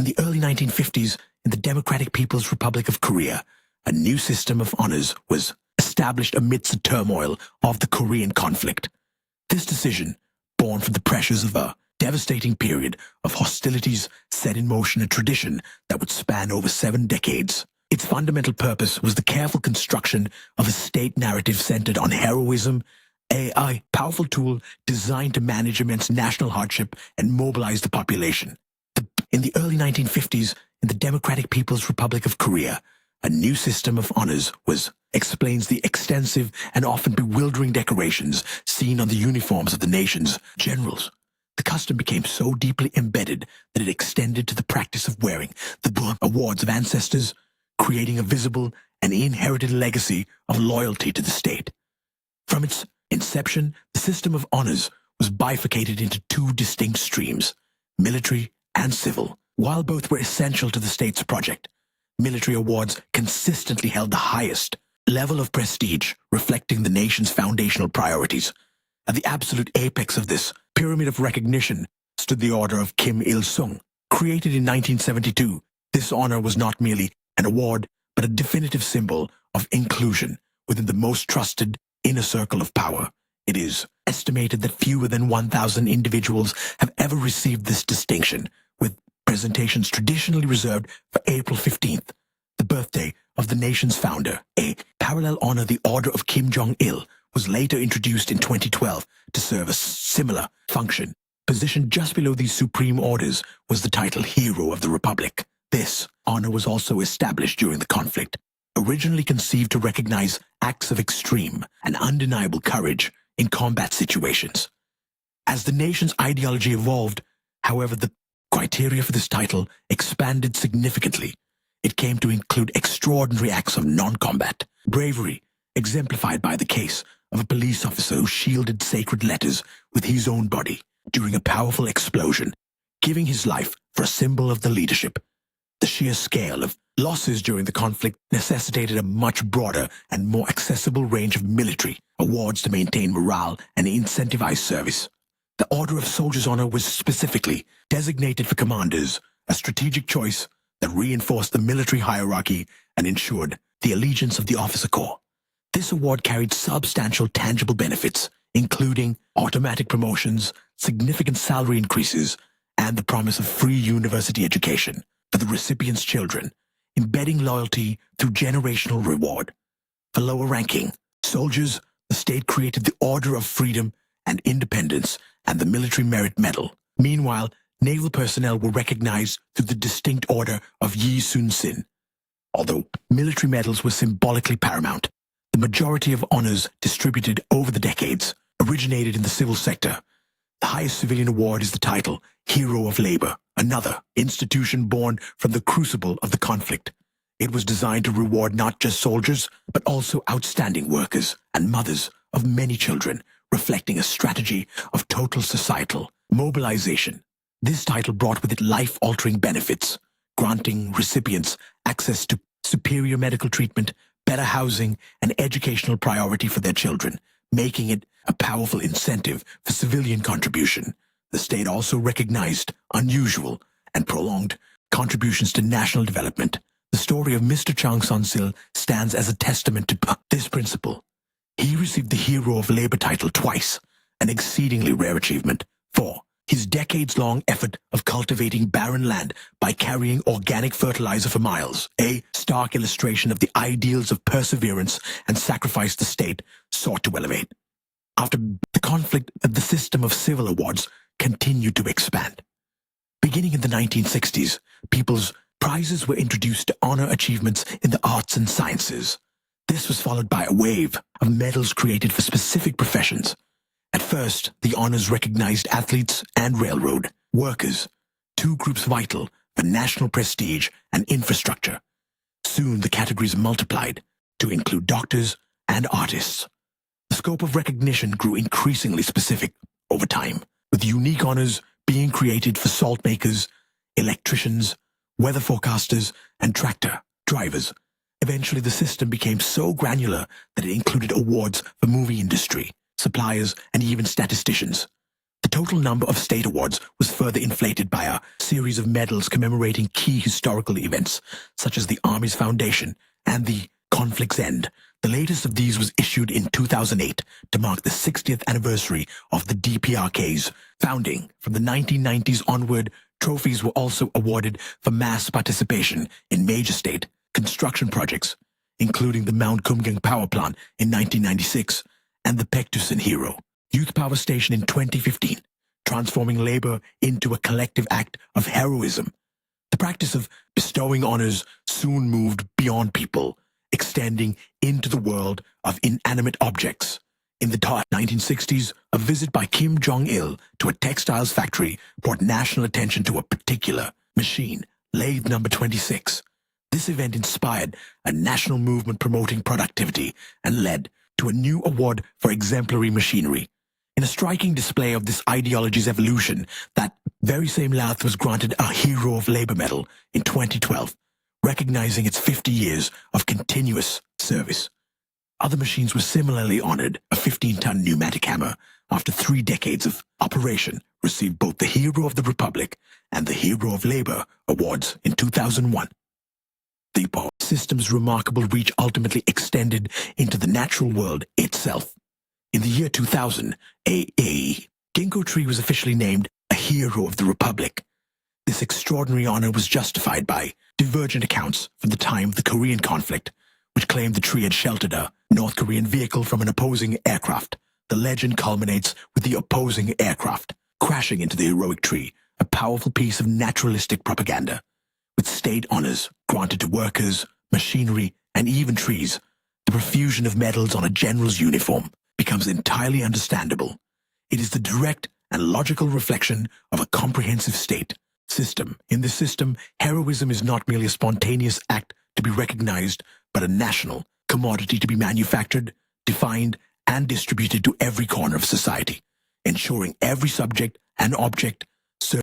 the early 1950s, in the Democratic People's Republic of Korea, a new system of honors was established amidst the turmoil of the Korean conflict. This decision, born from the pressures of a devastating period of hostilities, set in motion a tradition that would span over 7 decades. Its fundamental purpose was the careful construction of a state narrative centered on heroism, a powerful tool designed to manage immense national hardship and mobilize the population. In the early 1950s, in the Democratic People's Republic of Korea, a new system of honors explains the extensive and often bewildering decorations seen on the uniforms of the nation's generals. The custom became so deeply embedded that it extended to the practice of wearing the awards of ancestors, creating a visible and inherited legacy of loyalty to the state. From its inception, the system of honors was bifurcated into 2 distinct streams, military and civil. While both were essential to the state's project, military awards consistently held the highest level of prestige, reflecting the nation's foundational priorities. At the absolute apex of this pyramid of recognition stood the Order of Kim Il-sung. Created in 1972, this honor was not merely an award, but a definitive symbol of inclusion within the most trusted inner circle of power. It is estimated that fewer than 1,000 individuals have ever received this distinction, with presentations traditionally reserved for April 15th, the birthday of the nation's founder. A parallel honor, the Order of Kim Jong-il, was later introduced in 2012 to serve a similar function. Positioned just below these supreme orders was the title Hero of the Republic. This honor was also established during the conflict, originally conceived to recognize acts of extreme and undeniable courage in combat situations. As the nation's ideology evolved, however, the criteria for this title expanded significantly. It came to include extraordinary acts of non-combat bravery, exemplified by the case of a police officer who shielded sacred letters with his own body during a powerful explosion, giving his life for a symbol of the leadership. The sheer scale of losses during the conflict necessitated a much broader and more accessible range of military awards to maintain morale and incentivize service. The Order of Soldiers' Honor was specifically designated for commanders, a strategic choice that reinforced the military hierarchy and ensured the allegiance of the officer corps. This award carried substantial tangible benefits, including automatic promotions, significant salary increases, and the promise of free university education for the recipient's children, embedding loyalty through generational reward. For lower ranking soldiers, the state created the Order of Freedom and Independence and the Military Merit Medal. Meanwhile, naval personnel were recognized through the distinct Order of Yi Sun Sin. Although military medals were symbolically paramount, the majority of honors distributed over the decades originated in the civil sector. The highest civilian award is the title Hero of Labor, another institution born from the crucible of the conflict. It was designed to reward not just soldiers, but also outstanding workers and mothers of many children, reflecting a strategy of total societal mobilization. This title brought with it life-altering benefits, granting recipients access to superior medical treatment, better housing, and educational priority for their children, making it a powerful incentive for civilian contribution. The state also recognized unusual and prolonged contributions to national development. The story of Mr. Chongzil stands as a testament to this principle. He received the Hero of Labor title twice, an exceedingly rare achievement, for his decades-long effort of cultivating barren land by carrying organic fertilizer for miles, a stark illustration of the ideals of perseverance and sacrifice the state sought to elevate. After the conflict, the system of civil awards continued to expand. Beginning in the 1960s, people's prizes were introduced to honor achievements in the arts and sciences. This was followed by a wave of medals created for specific professions. At first, the honors recognized athletes and railroad workers, 2 groups vital for national prestige and infrastructure. Soon, the categories multiplied to include doctors and artists. The scope of recognition grew increasingly specific over time, with unique honors being created for salt makers, electricians, weather forecasters, and tractor drivers. Eventually, the system became so granular that it included awards for movie industry, suppliers, and even statisticians. The total number of state awards was further inflated by a series of medals commemorating key historical events, such as the Army's foundation and the conflict's end. The latest of these was issued in 2008 to mark the 60th anniversary of the DPRK's founding. From the 1990s onward, trophies were also awarded for mass participation in major state construction projects, including the Mount Kumgang power plant in 1996 and the Pektusan Hero Youth Power Station in 2015, transforming labor into a collective act of heroism. The practice of bestowing honors soon moved beyond people, extending into the world of inanimate objects. In the 1960s, a visit by Kim Jong-il to a textiles factory brought national attention to a particular machine, Lathe number 26. This event inspired a national movement promoting productivity and led to a new award for exemplary machinery. In a striking display of this ideology's evolution, that very same Lathe was granted a Hero of Labor Medal in 2012, recognizing its 50 years of continuous service. Other machines were similarly honored. A 15-ton pneumatic hammer, after 3 decades of operation, received both the Hero of the Republic and the Hero of Labor awards in 2001. The power system's remarkable reach ultimately extended into the natural world itself. In the year 2000, a ginkgo tree was officially named a Hero of the Republic. This extraordinary honor was justified by divergent accounts from the time of the Korean conflict, which claimed the tree had sheltered a North Korean vehicle from an opposing aircraft. The legend culminates with the opposing aircraft crashing into the heroic tree, a powerful piece of naturalistic propaganda. With state honors granted to workers, machinery, and even trees, the profusion of medals on a general's uniform becomes entirely understandable. It is the direct and logical reflection of a comprehensive state system. In this system, heroism is not merely a spontaneous act to be recognized, but a national commodity to be manufactured, defined, and distributed to every corner of society, ensuring every subject and object